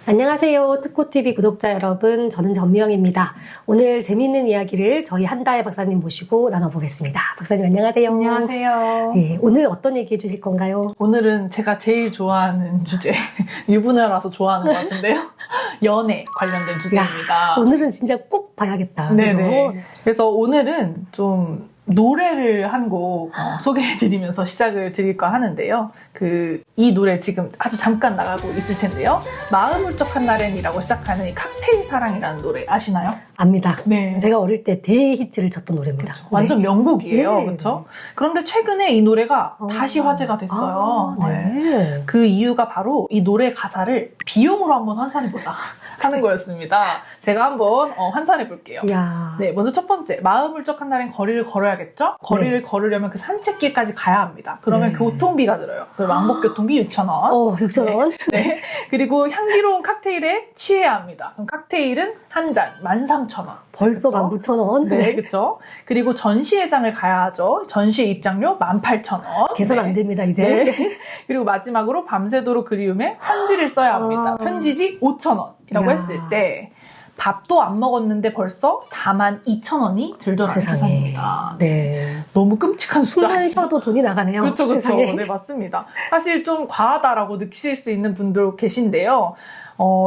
안녕하세요. 특코TV 구독자 여러분. 저는 전미영입니다. 오늘 재미있는 이야기를 저희 한다혜 박사님 모시고 나눠보겠습니다. 박사님 안녕하세요. 안녕하세요. 네, 오늘 어떤 얘기 해주실 건가요? 오늘은 제가 제일 좋아하는 주제, 유부녀라서 좋아하는 것 같은데요. 연애 관련된 주제입니다. 야, 오늘은 진짜 꼭 봐야겠다. 네네. 그죠? 그래서 오늘은 좀 노래를 한 곡 소개해드리면서 시작을 드릴까 하는데요. 이 노래 지금 아주 잠깐 나가고 있을 텐데요. 마음 울적한 날엔이라고 시작하는 이 칵테일 사랑이라는 노래 아시나요? 압니다. 네. 제가 어릴 때 대히트를 쳤던 노래입니다. 그쵸. 완전 네. 명곡이에요. 네. 그렇죠? 그런데 최근에 이 노래가 다시 화제가 됐어요. 네. 그 이유가 바로 이 노래 가사를 비용으로 한번 환산해보자 하는 거였습니다. 제가 한번 환산해볼게요. 이야. 네, 먼저 첫 번째, 마음 울적한 날엔 거리를 걸어야겠죠? 거리를 걸으려면 그 산책길까지 가야 합니다. 그러면 네. 교통비가 들어요. 그 왕복교통비 6,000원. 6,000원? 네. 그리고 향기로운 칵테일에 취해야 합니다. 그럼 칵테일은 한 잔 13,000원. 벌써 그쵸? 19,000원? 네, 그렇죠. 그리고 전시회장을 가야 하죠. 전시회 입장료 18,000원. 계산 네. 안 됩니다, 이제. 네. 그리고 마지막으로 밤새도록 그리움에 편지를 써야 합니다. 편지지 5,000원이라고 이야. 했을 때 밥도 안 먹었는데 벌써 42,000원이 들더라는 세상에. 계산입니다. 네. 너무 끔찍한 숫자. 숨만 쉬어도 돈이 나가네요. 그렇죠, 그렇죠. 세상에. 네, 맞습니다. 사실 좀 과하다라고 느끼실 수 있는 분들 계신데요.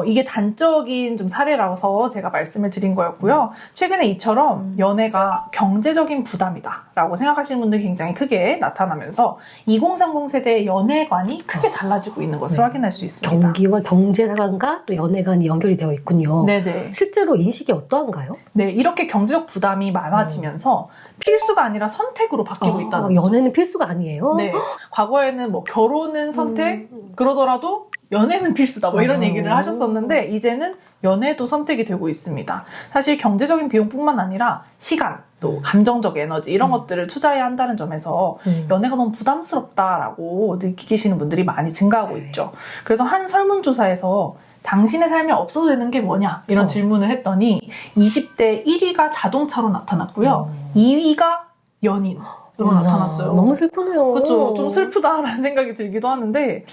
이게 단적인 좀 사례라서 제가 말씀을 드린 거였고요. 최근에 이처럼 연애가 경제적인 부담이다라고 생각하시는 분들이 굉장히 크게 나타나면서 2030 세대의 연애관이 크게 달라지고 있는 것을 확인할 수 있습니다. 경기와 경제 상황과 또 연애관이 연결이 되어 있군요. 네네. 실제로 인식이 어떠한가요? 네, 이렇게 경제적 부담이 많아지면서 필수가 아니라 선택으로 바뀌고 있다는 거죠. 연애는 필수가 아니에요? 네. 과거에는 뭐 결혼은 선택, 그러더라도 연애는 필수다. 뭐 이런 맞아요. 얘기를 하셨었는데 이제는 연애도 선택이 되고 있습니다. 사실 경제적인 비용뿐만 아니라 시간, 또 감정적 에너지 이런 것들을 투자해야 한다는 점에서 연애가 너무 부담스럽다라고 느끼시는 분들이 많이 증가하고 있죠. 그래서 한 설문조사에서 당신의 삶에 없어도 되는 게 뭐냐 이런 질문을 했더니 20대 1위가 자동차로 나타났고요. 2위가 연인으로 나타났어요. 너무 슬프네요. 그렇죠. 좀 슬프다라는 생각이 들기도 하는데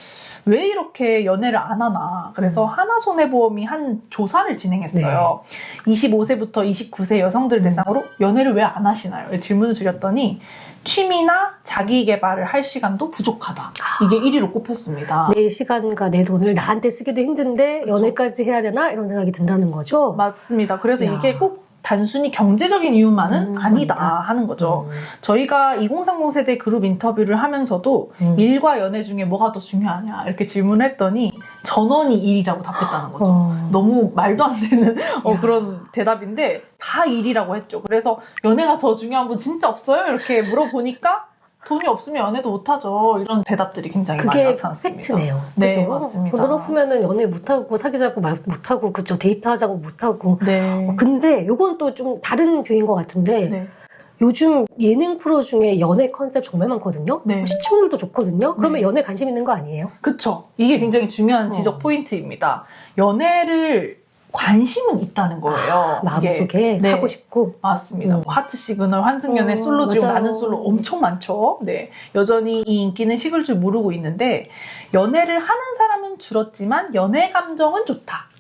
왜 이렇게 연애를 안 하나. 그래서 하나손해보험이 한 조사를 진행했어요. 25세부터 29세 여성들 대상으로 연애를 왜 안 하시나요? 질문을 드렸더니 취미나 자기 개발을 할 시간도 부족하다. 이게 1위로 꼽혔습니다. 내 시간과 내 돈을 나한테 쓰기도 힘든데 연애까지 해야 되나? 이런 생각이 든다는 거죠? 맞습니다. 그래서 야. 이게 꼭 단순히 경제적인 이유만은 아니다 하는 거죠. 저희가 2030 세대 그룹 인터뷰를 하면서도 일과 연애 중에 뭐가 더 중요하냐 이렇게 질문을 했더니 전원이 일이라고 답했다는 거죠. 너무 말도 안 되는 그런 대답인데 다 일이라고 했죠. 그래서 연애가 더 중요한 분 진짜 없어요? 이렇게 물어보니까 돈이 없으면 연애도 못하죠. 이런 대답들이 굉장히 많이 그게 나타났습니다. 팩트네요. 네, 그죠? 맞습니다. 돈 없으면 연애 못하고 사귀자고 말 못하고 그죠? 데이트하자고 못하고. 네. 근데 요건 또 좀 다른 뷰인 것 같은데 네. 요즘 예능 프로 중에 연애 컨셉 정말 많거든요. 네. 시청률도 좋거든요. 그러면 네. 연애 관심 있는 거 아니에요? 그쵸. 이게 굉장히 중요한 지적 포인트입니다. 연애를 관심은 있다는 거예요. 마음속에 네. 하고 싶고. 맞습니다. 뭐 하트 시그널, 환승연애, 솔로 지옥, 맞아요. 나는 솔로 엄청 많죠. 네. 여전히 이 인기는 식을 줄 모르고 있는데 연애를 하는 사람은 줄었지만 연애 감정은 좋다.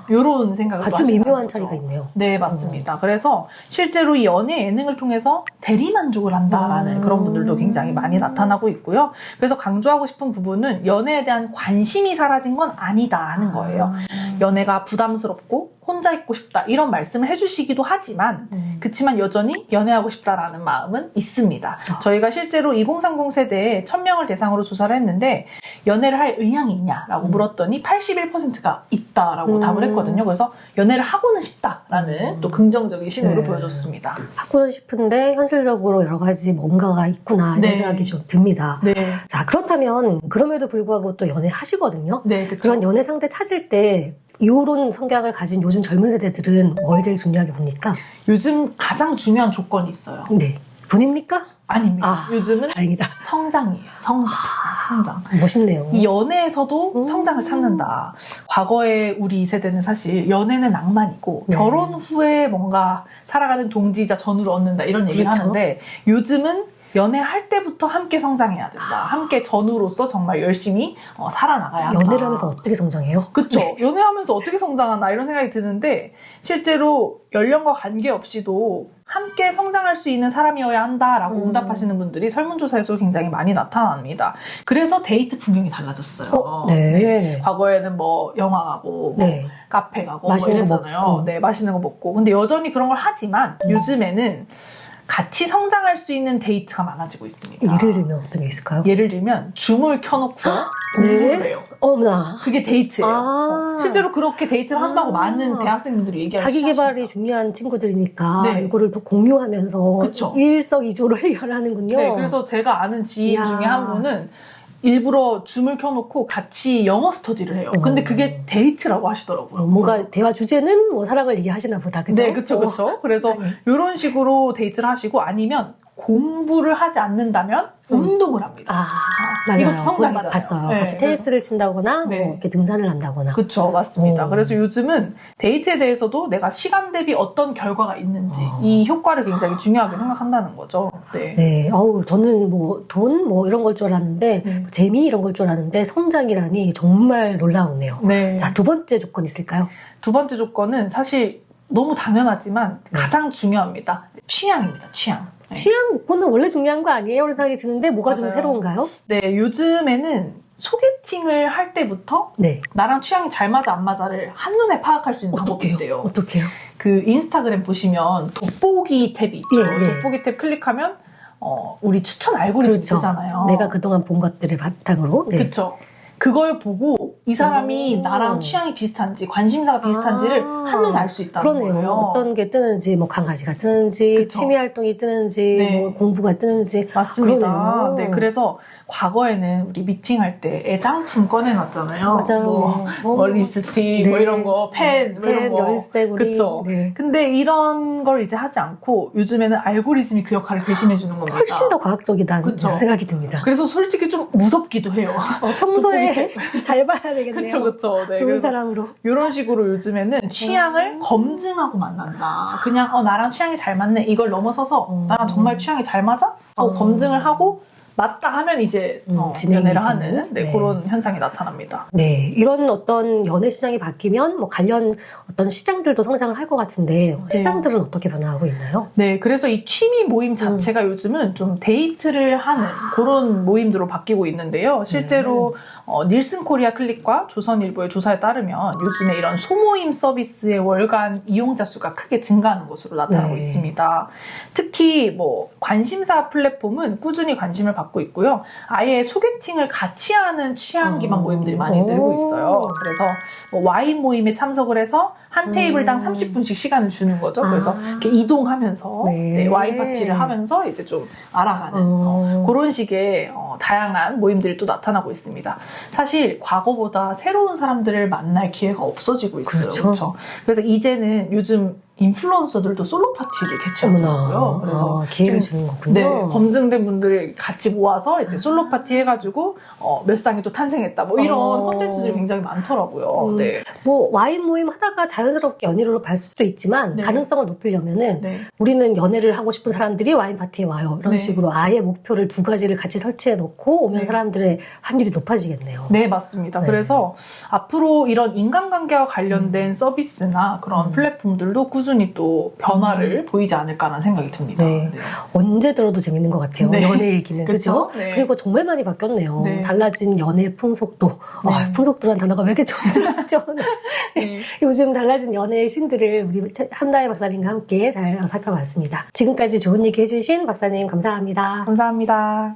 이런 생각을 아주 또 하시는 미묘한 거죠. 차이가 있네요. 네, 맞습니다. 그래서 실제로 이 연애 예능을 통해서 대리만족을 한다라는 그런 분들도 굉장히 많이 나타나고 있고요. 그래서 강조하고 싶은 부분은 연애에 대한 관심이 사라진 건 아니다 하는 거예요. 연애가 부담스럽고 혼자 있고 싶다 이런 말씀을 해주시기도 하지만 그치만 여전히 연애하고 싶다라는 마음은 있습니다. 저희가 실제로 2030 세대에 1000명을 대상으로 조사를 했는데 연애를 할 의향이 있냐라고 물었더니 81%가 있다라고 답을 했거든요. 그래서 연애를 하고는 싶다라는 또 긍정적인 신호를 보여줬습니다. 하고는 싶은데 현실적으로 여러 가지 뭔가가 있구나 이런 네. 생각이 좀 듭니다. 네. 자, 그렇다면 그럼에도 불구하고 또 연애 하시거든요. 네, 그쵸. 그런 연애 상대 찾을 때 이런 성향을 가진 요즘 젊은 세대들은 뭘 제일 중요하게 봅니까? 요즘 가장 중요한 조건이 있어요. 네. 돈입니까? 아닙니다. 요즘은 다행이다. 성장이에요. 성장. 성장. 멋있네요. 이 연애에서도 성장을 찾는다. 과거에 우리 세대는 사실 연애는 낭만이고 네. 결혼 후에 뭔가 살아가는 동지이자 전우를 얻는다 이런 얘기를 그렇죠. 하는데 요즘은 연애할 때부터 함께 성장해야 된다. 함께 전우로서 정말 열심히 살아나가야 한다. 연애를 하면서 어떻게 성장해요? 그쵸. 연애하면서 어떻게 성장하나 이런 생각이 드는데 실제로 연령과 관계없이도 함께 성장할 수 있는 사람이어야 한다라고 응답하시는 분들이 설문조사에서 굉장히 많이 나타납니다. 그래서 데이트 풍경이 달라졌어요. 네. 과거에는 뭐 영화 가고 뭐 네. 카페 가고 맛있는 뭐 거 이랬잖아요. 먹고. 네, 맛있는 거 먹고. 근데 여전히 그런 걸 하지만 요즘에는 같이 성장할 수 있는 데이트가 많아지고 있습니다. 예를 들면 어떤 게 있을까요? 예를 들면 줌을 켜놓고요. 공부를 해요. 어머나. 그게 데이트예요. 아. 실제로 그렇게 데이트를 한다고 많은 대학생분들이 얘기하시죠. 자기 개발이 중요한 친구들이니까 네. 이거를 또 공유하면서 그쵸. 일석이조로 해결하는군요. 네, 그래서 제가 아는 지인 이야. 중에 한 분은 일부러 줌을 켜놓고 같이 영어 스터디를 해요. 근데 그게 데이트라고 하시더라고요. 뭔가 대화 주제는 뭐 사랑을 얘기하시나 보다. 그죠? 네, 그쵸. 그래서 세상에. 이런 식으로 데이트를 하시고 아니면 공부를 하지 않는다면 운동을 합니다. 아, 맞아요. 이것도 성장이잖아요. 봤어요. 네, 같이 테니스를 친다거나 네. 뭐 이렇게 등산을 한다거나. 그쵸, 맞습니다. 오. 그래서 요즘은 데이트에 대해서도 내가 시간 대비 어떤 결과가 있는지 이 효과를 굉장히 중요하게 생각한다는 거죠. 네. 네, 저는 뭐 돈 뭐 이런 걸 줄 알았는데 재미 이런 걸 줄 알았는데 성장이라니 정말 놀라우네요. 네. 자, 두 번째 조건 있을까요? 두 번째 조건은 사실 너무 당연하지만 가장 중요합니다. 취향입니다. 취향. 네. 취향 요건은 원래 중요한 거 아니에요? 이런 생각이 드는데 뭐가 좀 맞아요. 새로운가요? 네, 요즘에는 소개팅을 할 때부터 네. 나랑 취향이 잘 맞아 안 맞아를 한눈에 파악할 수 있는 방법이 있대요. 어떻게요? 그 인스타그램 보시면 돋보기 탭이 있죠. 예, 예. 돋보기 탭 클릭하면 우리 추천 알고리즘 그렇죠. 뜨잖아요. 내가 그동안 본 것들을 바탕으로. 네. 그쵸. 그걸 보고 이 사람이 오. 나랑 취향이 비슷한지 관심사가 비슷한지를 한눈에 알 수 있다는 그러네요. 거예요. 어떤 게 뜨는지, 뭐 강아지가 뜨는지, 그쵸. 취미 활동이 뜨는지, 네. 뭐 공부가 뜨는지. 맞습니다. 그러네요. 네, 그래서 과거에는 우리 미팅할 때 애장품 꺼내놨잖아요. 맞아요. 뭐 립스틱, 뭐 네. 이런 거, 펜, 뭐 이런 펜, 거. 열쇠고리. 그쵸. 네. 근데 이런 걸 이제 하지 않고 요즘에는 알고리즘이 그 역할을 대신해주는 겁니다. 훨씬 더 과학적이다는 그쵸. 생각이 듭니다. 그래서 솔직히 좀 무섭기도 해요. 평소에 잘 봐야 되겠네요. 그쵸. 네, 좋은 그래서 사람으로. 이런 식으로 요즘에는 취향을 검증하고 만난다. 그냥 나랑 취향이 잘 맞네. 이걸 넘어서서 나랑 정말 취향이 잘 맞아? 하고 검증을 하고 맞다 하면 이제 진행이 연애를 되는? 하는 네. 그런 현상이 나타납니다. 네, 이런 어떤 연애 시장이 바뀌면 뭐 관련 어떤 시장들도 성장을 할 것 같은데 시장들은 어떻게 변화하고 있나요? 네, 그래서 이 취미 모임 자체가 요즘은 좀 데이트를 하는 그런 모임들로 바뀌고 있는데요. 실제로 닐슨 코리아 클릭과 조선일보의 조사에 따르면 요즘에 이런 소모임 서비스의 월간 이용자 수가 크게 증가하는 것으로 나타나고 네. 있습니다. 특히 뭐 관심사 플랫폼은 꾸준히 관심을 받고 있고요. 아예 소개팅을 같이 하는 취향 기반 모임들이 많이 늘고 있어요. 그래서 뭐 와인 모임에 참석을 해서 한 테이블당 30분씩 시간을 주는 거죠. 그래서 이렇게 이동하면서 네. 네, 와인 파티를 하면서 이제 좀 알아가는 그런 식의 다양한 모임들이 또 나타나고 있습니다. 사실 과거보다 새로운 사람들을 만날 기회가 없어지고 있어요. 그렇죠. 그렇죠? 그래서 이제는 요즘 인플루언서들도 솔로 파티를 개최하더라고요. 그래서 기회를 좀, 주는 거군요. 네, 검증된 분들을 같이 모아서 이제 솔로 파티 해가지고 몇 쌍이 또 탄생했다. 뭐 이런 콘텐츠들이 굉장히 많더라고요. 네. 뭐 와인 모임 하다가 자연스럽게 연인으로 갈 수도 있지만 네. 가능성을 높이려면은 네. 우리는 연애를 하고 싶은 사람들이 와인 파티에 와요. 이런 네. 식으로 아예 목표를 두 가지를 같이 설치해 놓고 오면 네. 사람들의 확률이 높아지겠네요. 네, 맞습니다. 네. 그래서 앞으로 이런 인간관계와 관련된 서비스나 그런 플랫폼들도 꾸준히 또 변화를 보이지 않을까라는 생각이 듭니다. 네. 언제 들어도 재밌는 것 같아요. 네. 연애 얘기는. 그쵸? 그죠? 네. 그리고 정말 많이 바뀌었네요. 네. 달라진 연애 풍속도. 네. 풍속도란 단어가 왜 이렇게 촌스럽죠? 네. 요즘 달라진 연애의 신들을 우리 한다혜 박사님과 함께 잘 살펴봤습니다. 지금까지 좋은 얘기 해주신 박사님 감사합니다. 감사합니다.